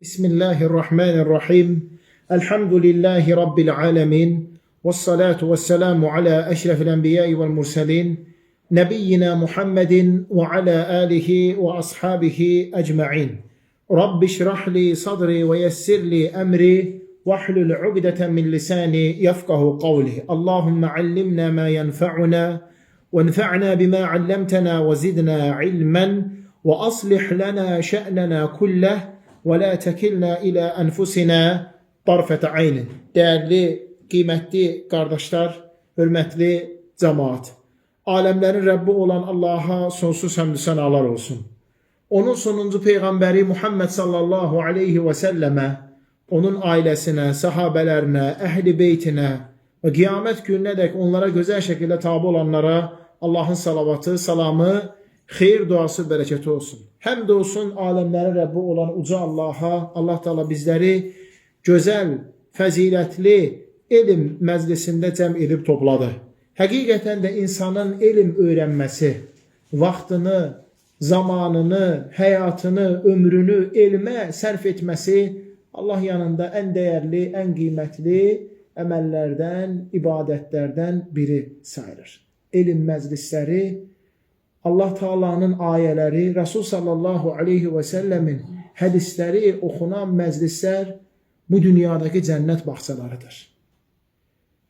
Bismillahirrahmanirrahim. Elhamdülillahi Rabbil alemin. Vessalatu vesselamu ala eşrefil enbiyai vel murselin. Nebiyyina Muhammedin ve ala alihi ve ashabihi ecma'in. Rabbi şrahli sadri ve yessirli emri. Vahlul ugdeten min lisani yefkahu kavli. Allahümme allimna ma yenfa'una. Venfa'na bima allamtana ve zidna ilmen. Ve aslih lana şe'nena kulleh. وَلَا تَكِلْنَا إِلَى أَنْفُسِنَا طَرْفَةَ عَيْنٍ. Değerli, kıymetli kardeşler, hürmetli cemaat. Alemlerin Rabbi olan Allah'a sonsuz hamdü senalar olsun. Onun sonuncu peygamberi Muhammed sallallahu aleyhi ve selleme, onun ailesine, sahabelerine, ehli beytine ve kıyamet gününe dek onlara güzel şekilde tabi olanlara Allah'ın salavatı, salamı, xeyir duası, bereketi olsun. Hem de olsun alemlerin Rabbi olan uca Allah'a. Allah Teala bizleri güzel, fəzilətli ilim məclisində cəm edib topladı. Həqiqətən də insanın ilim öğrenmesi, vaxtını, zamanını, həyatını, ömrünü elmə sərf etməsi Allah yanında ən dəyərli, ən qiymətli əməllərdən, ibadətlərdən biri sayılır. İlim məclisləri, Allah Taala'nın ayələri, Resul sallallahu aleyhi ve sellemin hədisləri oxunan məclislər bu dünyadaki cənnət bağçalarıdır.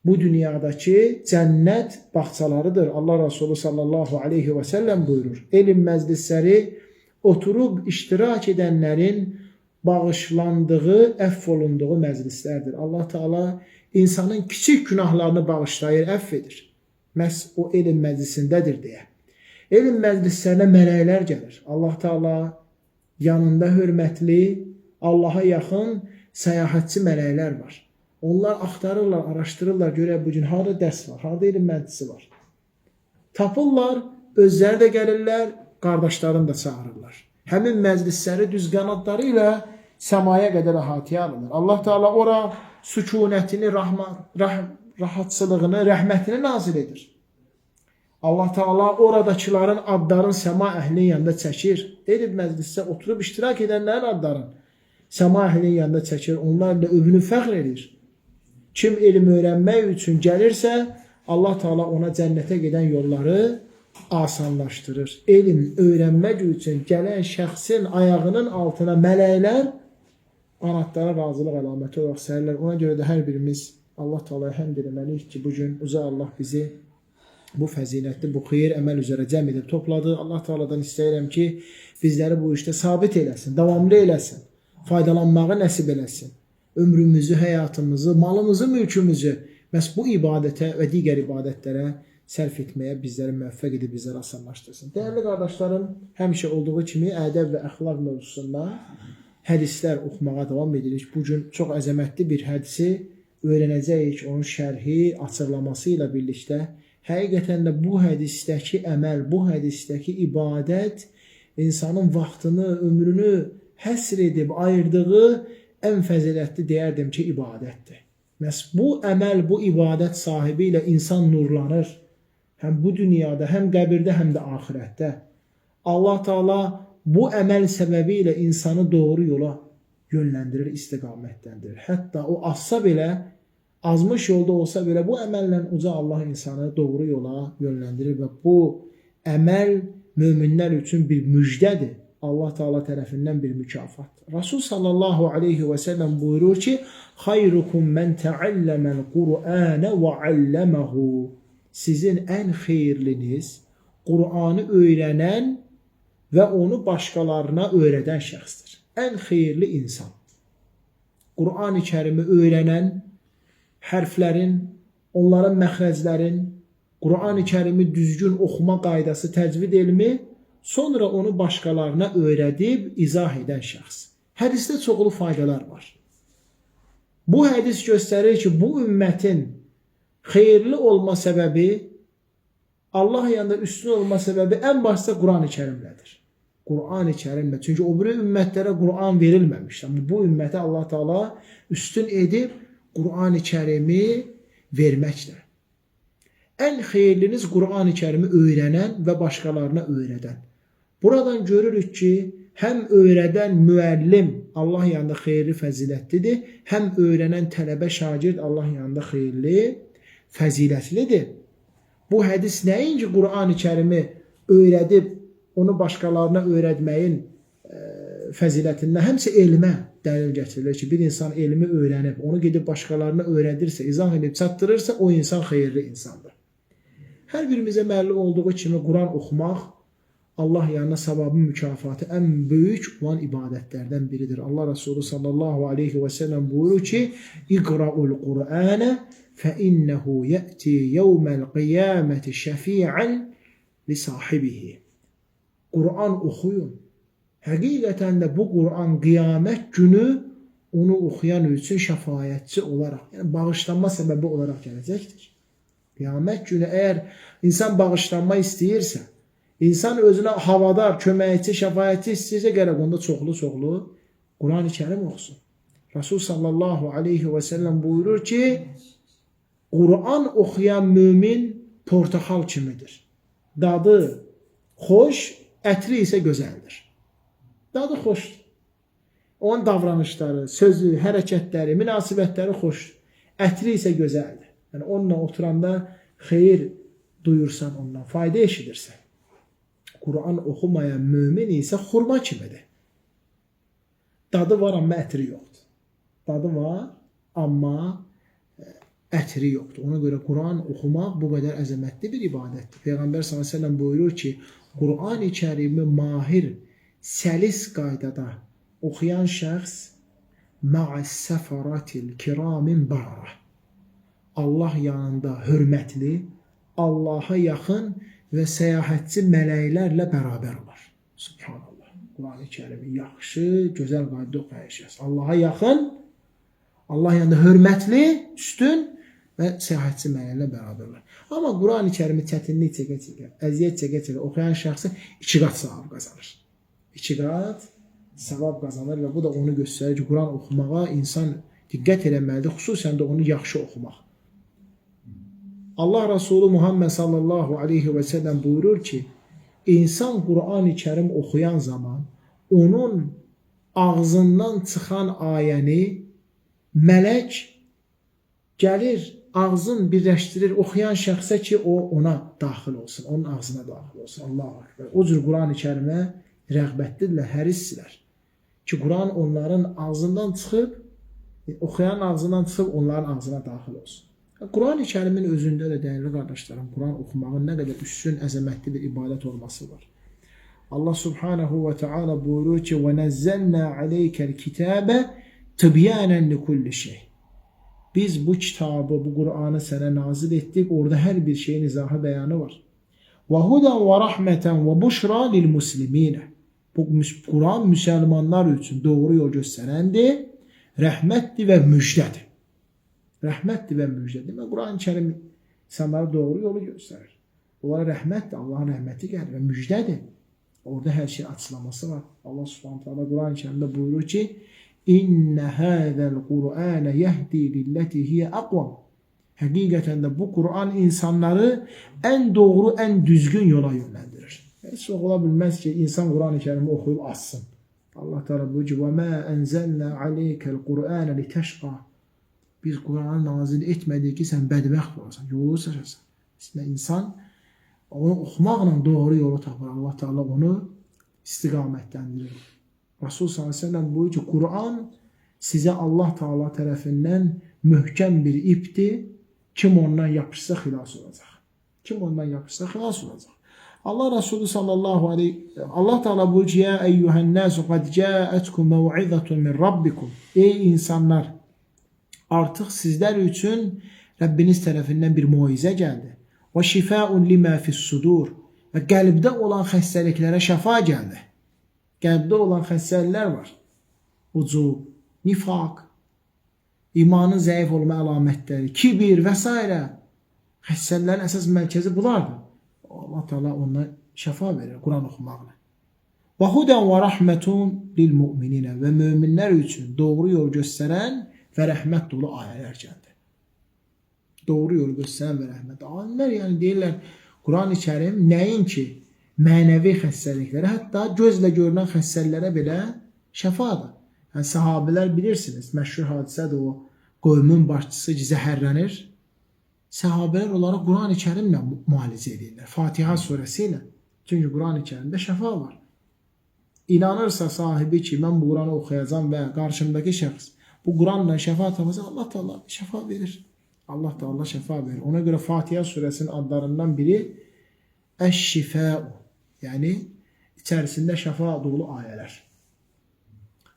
Bu dünyadaki cənnət bağçalarıdır. Allah Resulü sallallahu aleyhi ve sellem buyurur. Elm məclisləri oturub iştirak edənlərin bağışlandığı, əff olunduğu məclislərdir. Allah Taala insanın kiçik günahlarını bağışlayır, əff edir. Məhz o elm məclisindədir deyə. Elm məclislərinə mələklər gəlir. Allah Taala yanında hörmətli, Allaha yaxın səyahətçi mələklər var. Onlar axtarırlar, araşdırırlar, görək bu gün harada dərs var, harada elm məclisi var. Tapırlar, özləri də gəlirlər, qardaşlarını da çağırırlar. Həmin məclisləri düz qanadları ilə səmaya qədər əhatəyə alırlar. Allah Taala ora sükunətini, rahatçılığını, rəhmətini nazil edir. Allah Teala oradakıların adlarını səma əhlinin yanında çəkir. Elm məclisdə oturub iştirak edənlərin adlarını səma əhlinin yanında çəkir. Onlarla övünüb fəxr edir. Kim elm öyrənmək üçün gəlirsə, Allah Teala ona cənnətə gedən yolları asanlaşdırır. Elm öyrənmək üçün gələn şəxsin ayağının altına mələklər qanadlara razılıq əlaməti olaraq sərlər. Ona görə də hər birimiz Allah Teala'ya həmd etməliyik ki, bugün uca Allah bizi bu fəzilətli, bu xeyir əməl üzrə cəm edib topladı. Allah Teala'dan istəyirəm ki, bizləri bu işdə sabit eləsin, davamlı eləsin, faydalanmağı nəsib eləsin. Ömrümüzü, həyatımızı, malımızı, mülkümüzü məhz bu ibadətə və digər ibadətlərə sərf etməyə bizləri müvəffəq edib, bizləri asanlaşdırsın. Dəyərli qardaşlarım, həmişə olduğu kimi ədəb və əxlaq mövzusunda hədislər oxumağa davam edirik. Bugün çox əzəmətli bir hədisi öyrənəcəyik, onun şərhi, açıqlaması ilə birlikdə. Həqiqətən də bu hədisdəki əməl, bu hədisdəki ibadət insanın vaxtını, ömrünü həsr edib ayırdığı ən fəzilətli deyərdim ki, ibadətdir. Məhz bu əməl, bu ibadət sahibi ilə insan nurlanır. Həm bu dünyada, həm qəbirdə, həm də axirətdə. Allah Teala bu əməl səbəbi ilə insanı doğru yola yönləndirir, istiqamətləndirir. Hətta o azsa belə, azmış yolda olsa belə bu əməllə uca Allah insanı doğru yola yönləndirir və bu əməl möminlər üçün bir müjdədir. Allah Teala tərəfindən bir mükafatdır. Resul sallallahu aleyhi ve sellem buyurur ki, "Xayrukum men teallemel Qur'ane ve allemehu." Sizin ən xeyirliniz Qur'anı öyrənən və onu başqalarına öyrədən şəxsdir. Ən xeyirli insan. Qur'an-ı Kərimi öyrənən, hərflərin, onların məxrəclərin, Qur'an-ı Kərimi düzgün oxuma qaydası, təcvid elmi, sonra onu başqalarına öyrədib, izah edən şəxs. Hədisdə çoxlu faydalar var. Bu hədis göstərir ki, bu ümmətin xeyirli olma səbəbi, Allah yanında üstün olma səbəbi ən başda Qur'an-ı Kərimlədir. Qur'an-ı Kərimlə. Çünki o biri ümmətlərə Qur'an verilməmişdir. Amma bu ümmətə Allah Teala üstün edib, Qur'an-ı Kərimi verməklə. Ən xeyirliniz Qur'an-ı Kərimi öyrənən və başqalarına öyrədən. Buradan görürük ki, həm öyrədən müəllim Allah yanında xeyirli, fəzilətlidir, həm öyrənən tələbə, şagird Allah yanında xeyirli, fəzilətlidir. Bu hədis nəinki Qur'an-ı Kərimi öyrədib, onu başqalarına öyrətməyin fəzilətindən, həmsə elmə dəlil gətirilir ki, bir insan elmi öyrənib, onu gedib başqalarına öyrədirsə, izah edib çatdırırsa, o insan xeyirli insandır. Hər birimizə məlum olduğu kimi Quran oxumaq Allah yanına savabı, mükafatı ən böyük olan ibadətlərdən biridir. Allah Resulü sallallahu aleyhi və səlləm buyurur ki, İqra'ul Qur'anə fəinnəhu yəti yevməl qiyaməti şəfi'ən li sahibihi. Quran oxuyun. Həqiqətən də bu Quran qiyamət günü onu oxuyan üçün şəfayətçi olaraq, yəni bağışlanma səbəbi olaraq gələcəkdir. Qiyamət günü əgər insan bağışlanma istəyirsə, insan özünə havadar, köməkçi, şəfayətçi istəyirsə, gərək onda çoxlu Quran-ı Kərim oxusun. Rasul sallallahu aleyhi və səlləm buyurur ki, Quran oxuyan mümin portaxal kimidir. Dadı xoş, ətri isə gözəldir. Dadı xoşdur. Onun davranışları, sözü, hərəkətləri, münasibətləri xoşdur. Ətri isə gözəldir. Yəni onunla oturanda xeyir duyursan ondan, fayda eşidirsən. Quran oxumayan mümin isə xurma kimidir. Dadı var, amma ətri yoxdur. Dadı var, amma ətri yoxdur. Ona görə Quran oxumaq bu qədər əzəmətli bir ibadətdir. Peyğəmbər s.ə.v buyurur ki, Quran-ı Kərimi mahir, səlis qaydada oxuyan şəxs ma'as-səfaratil kiramin barara. Allah yanında hörmətli, Allaha yaxın və səyahətçi mələklərlə bərabər olar. Subhanallah. Quran-ı Kərimi yaxşı, gözəl qaydada oxuyan şəxs. Allaha yaxın, Allah yanında hörmətli, üstün və səyahətçi mələklərlə bərabər olar. Amma Quran-ı Kərimi çətinlik çəkə-çəkə, əziyyət çəkə-çəkə oxuyan şəxsi 2 qat savab qazanır. 2 qat savab qazanır və bu da onu göstərir ki, Quran oxumağa insan diqqət eləməlidir, xüsusən də onu yaxşı oxumaq. Allah Resulü Muhammed sallallahu aleyhi və səlləm buyurur ki, insan Quran-ı Kərim oxuyan zaman onun ağzından çıxan ayəni mələk gəlir, ağzın birləşdirir oxuyan şəxsə ki, o ona daxil olsun, onun ağzına daxil olsun. Allahu Akbar. O cür Quran-ı Kərimə rəğbətlidirlər, hərisdirlər ki, Quran onların ağzından çıxıb, oxuyan ağzından çıxıb onların ağzına daxil olsun. Quran-ı Kərimin özündə də dəyərli qardaşlarım, Quran oxumağın nə qədər üstün, əzəmətli bir ibadət olması var. Allah Subhanahu və Teala buyurur ki, وَنَزَّلْنَا عَلَيْكَ الْكِتَابَ تِبْيَانًا لِكُلِّ شَيْءٍ. Biz bu kitabı, bu Qur'anı sənə nazil etdik, orada hər bir şeyin izahı bəyanı var. وَهُدًا وَرَحْمَةً وَبُشْرًا لِلْمُسْلِمِينَ. Bu Quran müsəlmanlar üçün doğru yol göstərəndir, rəhmətdir və müjdədir. Rəhmətdir və müjdədir. Quran-ı Kərim insanlara doğru yolu göstərir. Onlara rəhmətdir, Allahın rəhməti gəlir və müjdədir. Orada hər şey açıqlaması var. Allah Subhanahu taala Quran-ı Kərimdə buyurur ki, İnnə hədəl Qur'anə yəhdi lilləti hiyə aqvam. Həqiqətən də bu Quran insanları ən doğru, ən düzgün yola yönləndirir. Heç ola bilməz ki, insan Quran-ı Kərimi oxuyub azsın. Allah Teala buyurur ki, وَمَا أَنْزَلْنَا عَلَيْكَ الْقُرْآنَ لِتَشْقَى. Biz Quranı nazil etmədik ki, sən bədbəxt olasan, yolu seçəsən. İşte insan onu oxumaqla doğru yolu tapır. Allah Teala onu istiqamətləndirir. Rasul s.ə.v buyurur ki, Quran sizə Allah Teala tərəfindən möhkəm bir ipdir. Kim ondan yapışsa xilas olacaq. Kim ondan yapışsa xilas olacaq. Allah Resulü sallallahu aleyhi Allah Teala buyurur ki, ya eyyuhən nəsu qad cəətkum məv'izətun min rabbikum. Ey insanlar, artıq sizlər üçün Rəbbiniz tərəfindən bir muizə gəldi. Və şifaun limə fis-sudur. Və qəlbdə olan xəstəliklərə şəfa gəldi. Qəlbdə olan xəstəliklər var. Ucub, nifaq, imanın zəif olma əlamətləri, kibir və s. Xəstəliklərin əsas mərkəzi bunlardır. Allah Teala onlara şəfa verir Quran oxumaqla. Və hudən və rəhmətun lil-mü'mininə. Və möminlər üçün doğru yol göstərən və rəhmət dolu ayələr gəldi. Doğru yolu göstərən və rəhmət. Alimlər yəni deyirlər, Quran-ı Kərim nəinki mənəvi xəstəliklərə, hətta gözlə görünən xəstəliklərə belə şəfadır. Yəni, sahabilər bilirsiniz, məşhur hadisədir o, qövmün başçısı zəhərlənir. Sahabələr onlara Quran-ı Kərimlə müalicə edirlər, Fatiha surəsi ilə. Çünki Quran-ı Kərimdə şəfa var. İnanırsa sahibi ki, mən bu Quranı oxuyacam və qarşımdakı şəxs bu Quranla şəfa tapacaq, Allah da Allah şəfa verir. Allah da Allah şəfa verir. Ona görə Fatiha surəsinin adlarından biri Əş-Şifəu, yəni içərisində şəfa dolu ayələr.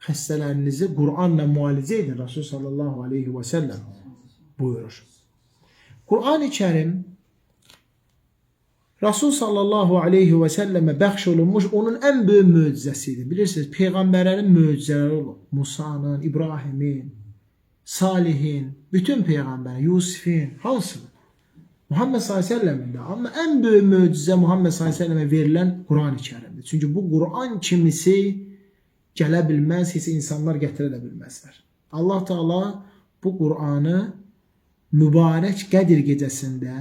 Xəstələrinizi Quranla müalicə edin, Rasul sallallahu aleyhi və səlləm buyurur. Quran-ı Kərim Rasul sallallahu aleyhi və səlləmə bəxş olunmuş onun ən böyük möcüzəsidir. Bilirsiniz, Peyğəmbərlərin möcüzələri olur. Musa'nın, İbrahimin, Salihin, bütün Peyğəmbərlərin, Yusifin, hansıdır? Muhammed sallallahu aleyhi və səlləmin də. Amma ən böyük möcüzə Muhammed sallallahu aleyhi və səlləmə verilən Quran-ı Kərimdir. Çünki bu Quran kimisi gələ bilməz, heç insanlar gətirə də bilməzlər. Allah Teala bu Quranı mübarək Qədir gecəsində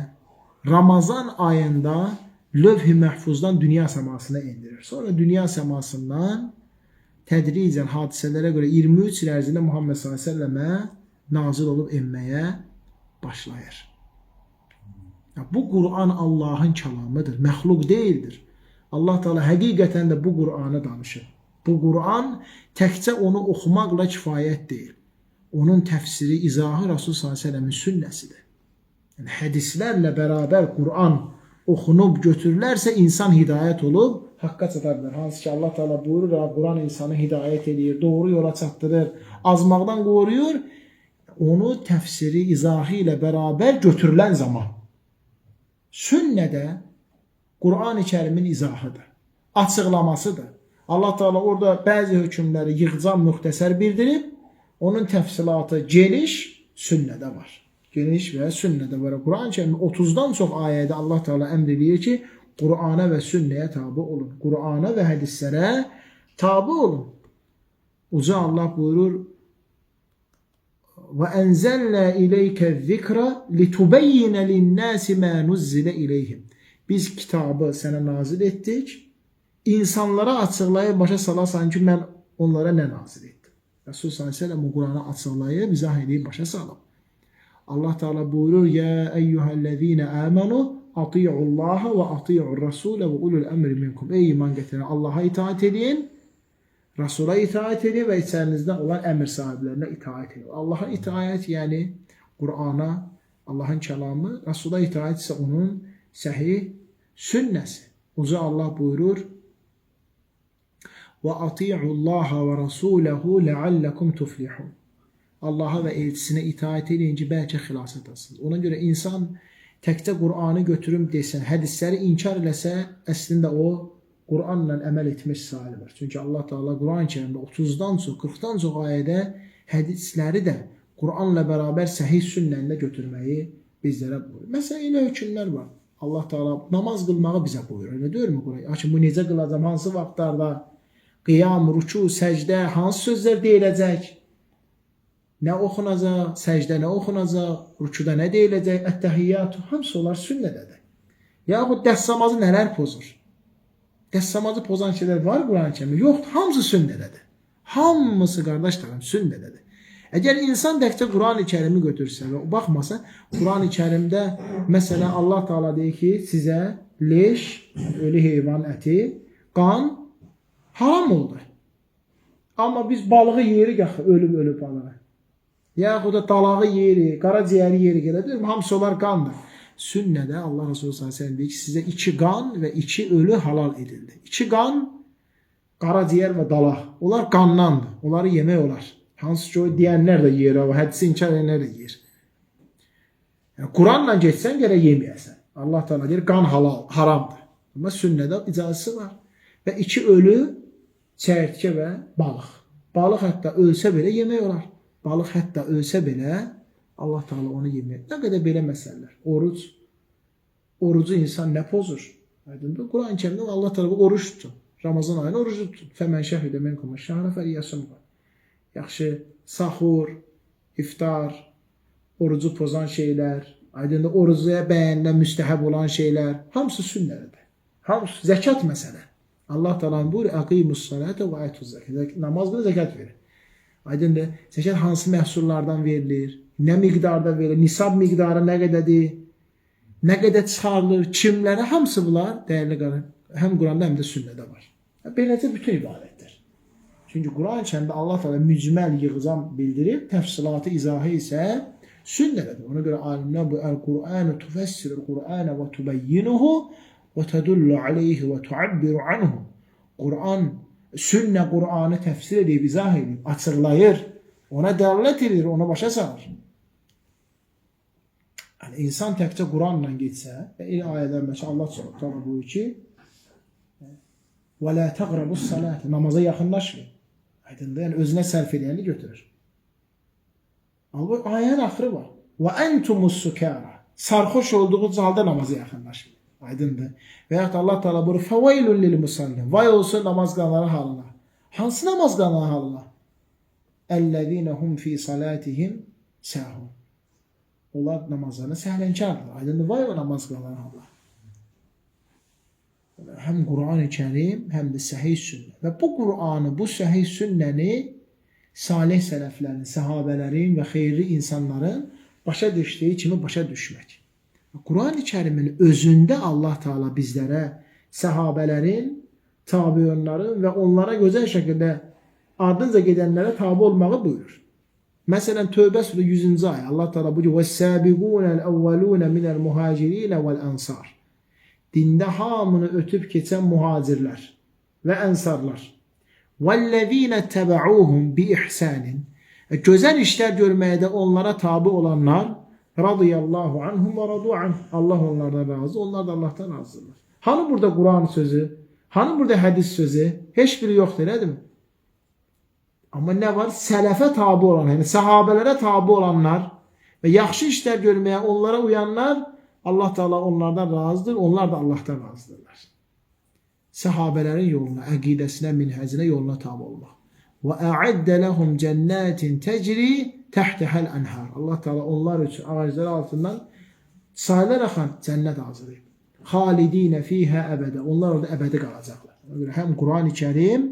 Ramazan ayında Lövh-i Məhfuzdan dünya səmasına indirir. Sonra dünya səmasından tədricən hadisələrə görə 23 il ərzində Muhammed s.ə.və nazil olub enməyə başlayır. Bu Quran Allahın kəlamıdır, məxluq deyildir. Allah Teala həqiqətən də bu Quranı danışır. Bu Quran təkcə onu oxumaqla kifayət deyil. Onun təfsiri, izahı Rasul s.ə.v-in sünnəsidir. Yəni, hədislərlə bərabər Quran oxunub götürülərsə insan hidayət olub, haqqa çata bilər. Hansı ki Allah Teala buyurur, Quran insanı hidayət edir, doğru yola çatdırır, azmaqdan qoruyur. Onu təfsiri, izahı ilə bərabər götürülən zaman. Sünnədə Quran-ı Kərimin izahıdır, açıqlamasıdır. Allah Teala orada bəzi hökmləri yığcam, müxtəsər bildirib, onun təfsilatı geniş sünnədə var. Geniş və sünnədə var. Quran-ı Kərimin 30-dan çox ayədə Allah Teala əmr edir ki, Qur'ana və sünnəyə tabi olun. Qur'ana və hədislərə tabi olun. Uca Allah buyurur, وَاَنْزَلْنَا اِلَيْكَ الذِّكْرَ لِتُبَيِّنَ لِلنَّاسِ مَا نُزِّلَ اِلَيْهِمْ. Biz kitabı sənə nazil etdik. İnsanlara açıqlayıb başa salasan ki, mən onlara nə nazil etdim. Rasul s.ə.v bu Quranı açıqlayıb, izah edib başa salıb. Allah Teala buyurur, ya eyyuhellezine amenu ati'ullaha ve ati'ur rasule ve ulul emri minkum. Ey iman getiren, Allah'a itaat edin, Resul'a itaat edin ve içerinizden olan emir sahiplerine itaat edin. Allah'a itaat yani Kur'an'a, Allah'ın kelamı, Resul'a itaat ise onun sahih sünnesi. Uca Allah buyurur, ve ati'ullaha ve rasulehu leallekum tuflihun. Allah'a və elçisinə itaat edince bəlkə xilas edəsiniz. Ona görə insan təkcə Qur'anı götürüm desən, hədisləri inkar eləsə, əslində o Qur'anla əməl etmiş sayılır. Çünki Allah Teala Qur'an-ı Kərimdə 30-dan çox, 40-dan çox ayədə hədisləri də Qur'anla bərabər səhih sünnəndə götürməyi bizlərə buyurur. Məsələn, elə hökmlər var. Allah Teala namaz qılmağı bizə buyurur. Elə deyil mi Qur'an? Bu necə qılacam, hansı vaxtlarda, qiyam, ruku, səcdə, hansı sözlər deyiləcək? Nə oxunacaq, səcdə nə oxunacaq, rükuda nə deyiləcək, ət-təhiyyatü, hamısı onlar sünnədədir. Yaxud dəstəmazı nələr pozur? Dəstəmazı pozan şeylər var Quran-ı Kərimdə? Yoxdur, hamısı sünnədədir. Hamısı qardaşlarım sünnədədir. Əgər insan təkcə Quran-ı Kərimi götürsə və baxmasa, Quran-ı Kərimdə məsələn Allah Teala deyir ki, sizə leş, ölü heyvan əti, qan haram oldu. Amma biz balığı yeyirik axı, ölüb balığı. Yaxud da dalağı yeri, qaraciyəri yeri gəlir. Hamısı onlar qandır. Sünnədə Allah Resulü s.ə.v deyir ki, sizə 2 qan və 2 ölü halal edildi. 2 qan, qaraciyər və dalaq. Onlar qandandır. Onları yemək olar. Hansı ki o deyənlər də yer, hədisi inkar edənlər də yer. Yəni, Quranla geçsən gərək yeməyəsən. Allah Teala deyir, qan halal, haramdır. Amma sünnədə icazəsi var. Və 2 ölü, çəyirtkə və balıq. Balıq hətta ölsə belə yemək olar. Balıq hətta ölsə belə Allah Teala onu yemək. Nə qədər belə məsələlər. Oruc. Orucu insan nə pozur? Quran-ı Kərimdə Allah Teala oruç tutun. Ramazan ayını orucu tutun. Fəmən şəhidə minkum şəhra fəliyəsumhu. Yaxşı, sahur, iftar, orucu pozan şeylər, aydındır, orucuya bəyənilən müstəhəb olan şeylər, hamısı sünnədir. Hamısı zəkat məsələ. Allah Teala buyurur: "Aqimus salate ve atuz zekat." Namaz və zəkat verir. Aydındır. Zəkat hansı məhsullardan verilir? Nə miqdarda verilir? Nisab miqdarı nə qədərdir? Nə qədər çıxarılır? Kimlərə? Hamısı bunlar dəyərli qarın. Həm Quranda həm də sünnədə var. Beləcə bütün ibadətdir. Çünki Quran-Kərimdə Allah Teala mücməl yığcam bildirib, təfsilatı, izahı isə sünnədədir. Ona görə alimlər bu Əl-Qur'anu tufəssirul Qur'ana və tubeyyinuhu və tədullu aleyhi və tuabbiru anhu. Quran, sünnə Qur'anı təfsir edib, izah edib, açıqlayır, ona dəlalət edir, ona başa salır. Yəni, insan təkcə Quranla getsə, eyni ayələr məsələn Allah Teala buyurur ki, وَلَا تَقْرَبُ الصَّلَاةِ Namaza yaxınlaşmayın. Aydındır, yəni özünə sərf edəni götürür. Amma ayənin axırı var. وَاَنْتُمُ السُّكَارَ Sarxoş olduğunuz halda namaza yaxınlaşmayın. Aydındır. Və yaxud Allah Teala buyurur فَوَيْلٌ لِلْمُصَلِّينَ Vay olsun namaz qılanların halına. Hansı namaz qılanların halına? اَلَّذ۪ينَ هُمْ ف۪ي صَلَاتِهِمْ سَاهُونَ Onlar namazlarını səhlənkardır. Aydındır, vay o namaz qılanların halına. Həm Quran-ı Kərim, həm də səhih sünnə. Və bu Quranı, bu səhih sünnəni salih sələflərin, səhabələrin və xeyirli insanların başa düşdüyü kimi başa düşmək. Quran-ı Kərimin özündə Allah Teala bizlərə səhabələrin, tabiunların və onlara gözəl şəkildə ardınca gedənlərə tabi olmağı buyurur. Məsələn, Tövbə surə 100-cü ayə Allah Teala buyurur: "Vəs-səbiqunəl əvvəlunə minəl muhacirinə vəl-ənsar." Dində hamını ötüb keçən muhacirlər və ənsarlar. "Vəl-ləzīnə təbə'uhum bi-ihsanin." Gözəl işlər görməkdə onlara tabi olanlar radiyallahu anhum və radu anh. Allah onlardan razı, onlar da Allahdan razıdırlar. Hani burada Quran sözü, hani burada hədis sözü, heç biri yoxdur, elədir mi? Amma nə var? Sələfə tabi olan, yəni səhabələrə tabi olanlar və yaxşı işlər görməyə onlara uyanlar, Allah Teala onlardan razıdır, onlar da Allahdan razıdırlar. Səhabələrin yoluna, əqidəsinə, minhəzinə, yoluna tabi olmaq. وَاَعَدَّ لَهُمْ جَنَّاتٍ تَجْرِي تَحْتَهَا الْأَنْهَارِ Allah Teala onlar üçün ağacları altından sahilər axan cənnət hazırlayıb. خَالِد۪ينَ ف۪يهَا əbədə Onlar orada əbədi qalacaqlar. Həm Quran-ı Kərim,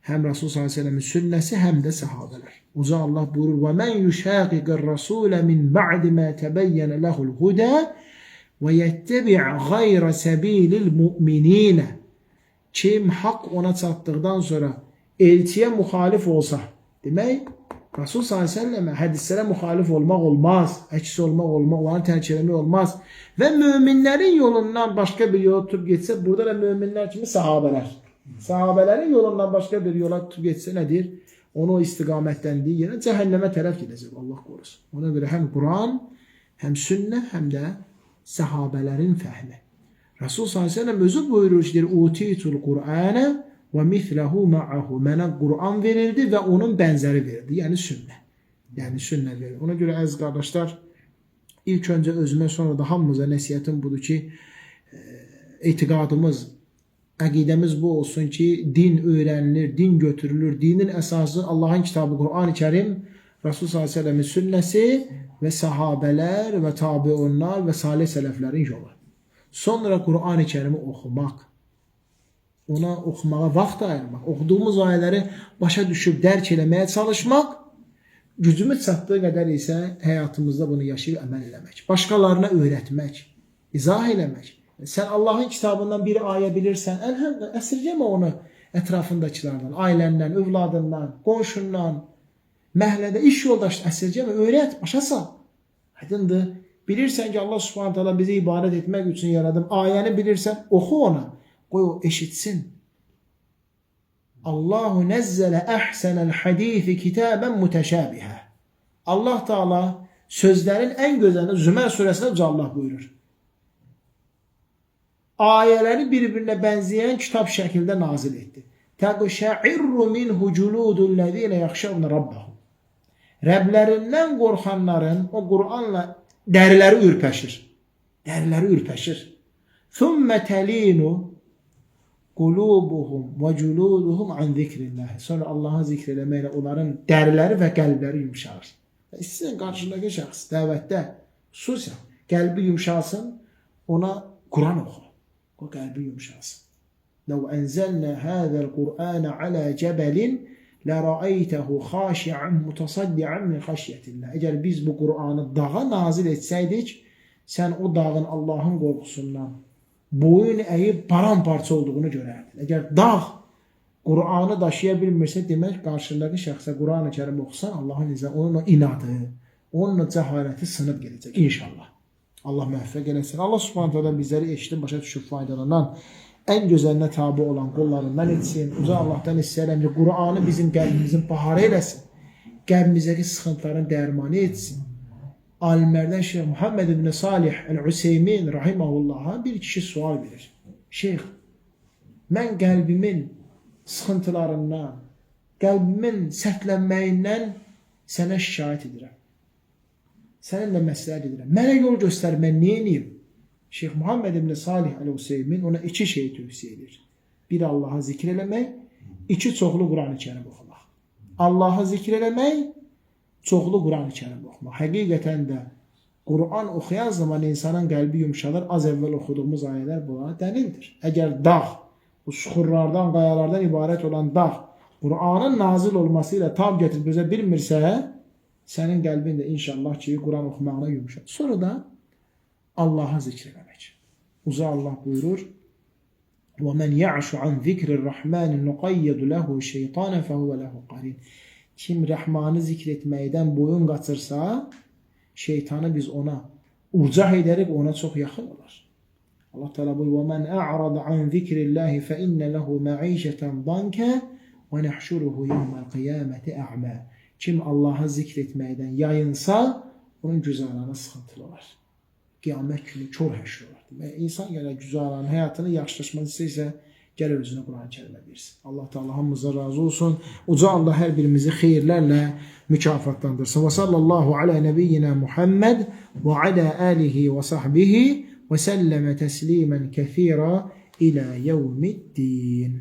həm Rasul s.ə.v-in sünnəsi, həm də səhabələr. Uca Allah buyurur: وَمَنْ يُشَاقِقَ الرَّسُولَ مِنْ بَعْدِ مَا تَبَيَّنَ لَهُ الْهُدَى وَيَتَّبِعْ غَيْرَ سَب۪يلِ الْمُؤْمِنِينَ Kim haqq ona çatdıqdan sonra elçiyə müxalif olsa, demək, Rasul s.ə.və hədislərə müxalif olmaq olmaz, əks olmaq olmaz, onları tərk eləmək olmaz və möminlərin yolundan başqa bir yola tutub getsə, burada da möminlər kimi səhabələr. Səhabələrin yolundan başqa bir yola tutub getsə nədir? Onu o istiqamətləndiyi yerə cəhənnəmə tərəf gedəcək, Allah qorusun. Ona görə həm Quran, həm sünnə, həm də səhabələrin fəhmi. Rasul s.ə.v özü buyurur ki, "Utitul Qur'anə və mithləhu ma'ahu." Mənə Quran verildi və onun bənzəri verildi. Yəni sünnə. Yəni sünnə verildi. Ona görə əziz qardaşlar, ilk öncə özümə, sonra da hamımıza nəsiyyətim budur ki, etiqadımız, əqidəmiz bu olsun ki, din öyrənilir, din götürülür. Dinin əsası Allahın kitabı Quran-ı Kərim, Rasul s.ə.v-in sünnəsi və sahabələr və tabiunlar və salih sələflərin yolu. Sonra Quran-ı Kərimi oxumaq, ona oxumağa vaxt ayırmaq, oxuduğumuz ayələri başa düşüb dərk eləməyə çalışmaq, gücümüz çatdığı qədər isə həyatımızda bunu yaşayıb əməl eləmək, başqalarına öyrətmək, izah eləmək. Sən Allahın kitabından bir ayə bilirsən, əlhəmdə əsirgəmə onu ətrafındakilərdən, ailəndən, övladından, qonşundan, məhəllədə, iş yoldaşı əsirgəmə, öyrət, başa sal. Aydındır. Bilirsən ki, Allah Subhanahu taala bizi ibarət etmək üçün yaradım. Ayəni bilirsən, oxu ona. Qoy o eşitsin. Allahu nəzzələ əhsənəl hədisi kitəbən mütəşəbihə. Allah Teala sözlərin ən gözəlini Zümər surəsində Uca Allah buyurur. Ayələri bir-birinə bənzəyən kitab şəkildə nazil etdi. Təqşəirru minhu culudullezine yaxşavna rabbahum. Rəblərindən qorxanların o Qur'anla dəriləri ürpəşir. Dəriləri ürpəşir. Thumma talinu qulubuhum və culuduhum an zikrillah. Sonra Allah'ı zikr eləməklə onların dəriləri və qəlbləri yumşalır. İstəyən qarşındakı şəxs dəvətdə xüsusən qəlbi yumşalsın, ona Quran oxu. o qəlbi yumşalsın. لو أنزلنا هذا القرآن على جبل لرأيته خاشعا متصدعا من خشية الله. Əgər biz bu Qur'anı dağa nazil etsəydik, sən o dağın Allahın qorxusundan boyun əyib paramparça olduğunu görərdin. Əgər dağ Qur'anı daşıya bilmirsə, demək qarşındakı şəxsə Qur'an-ı Kərim oxusan, Allahın izniyle onun o inadı, onun o cəhaləti sınıb gələcək inşallah. Allah müvəffəq eləsin. Allah Subhanahu taala bizləri eşidib başa düşüb faydalanan, ən gözəlinə tabi olan qollarından etsin. Uca Allahdan istəyirəm ki, Qur'anı bizim qəlbimizin baharı eləsin. Qəlbimizdəki sıxıntıların dərmanı etsin. Alimlərdən Şeyh Muhammed ibn Salih el-Useymin rahimahullah'a bir kişi sual verir. Şeyh, mən qəlbimin sıxıntılarından, qəlbimin sərtlənməyindən sənə şikayət edirəm. Səninlə məsləhət edirəm. Mənə yol göstər, mən nə edeyim? Şeyh Muhammed ibn Salih el-Useymin ona iki şey tövsiyə edir. Bir, Allah'a zikr eləmək, iki, çoxlu Qur'an-ı Kərim oxumaq. Allah'a zikr eləmək, çoxlu Qur'an-ı Kərim oxumaq. Həqiqətən də Qur'an oxuyan zaman insanın qəlbi yumşalır. Az əvvəl oxuduğumuz ayələr buna dəlildir. Əgər dağ, bu suxurlardan, qayalardan ibarət olan dağ, Qur'anın nazil olması ilə tab gətirib özə bilmirsə, sənin qəlbin də inşallah ki, Qur'an oxumağına yumuşar. Sonra da Allah'a zikr eləmək. Uza Allah buyurur, وَمَنْ يَعْشُ عَنْ ذِكْرِ الرَّحْمَانِ نُقَيَّدُ لَهُ شَيْطَانًا فَهُوَ لَهُ قَرِينٌ. Kim Rəhmanı zikr etməkdən boyun qaçırsa, şeytanı biz ona urcaq edərək ona çox yaxın olar. Allah Teala buyurur, وَمَنْ أَعْرَضَ عَنْ ذِكْرِ اللّٰهِ فَإِنَّ لَهُ مَعِيشَةً ضَنْكَ وَنَحْشُرُهُ يَوْمَ الْقِيَامَةِ أَعْمَى. Kim Allah'a zikr etməkdən yayınsa, onun güzaranı sıxıntılı olar. Qiyamət günü kör həşr olar. İnsan gələr güzaranın həyatını yaxşılaşması istəyirsə, gəlir özünə Qur'an-ı Kərimə versin. Allah Teala hamımıza razı olsun. Uca Allah hər birimizi xeyirlərlə mükafatlandırsın. Və sallallahu ala nebiyyina Muhammed və ala alihi və sahbihi və səlləmə təslimən kəthira ilə yevmiddin.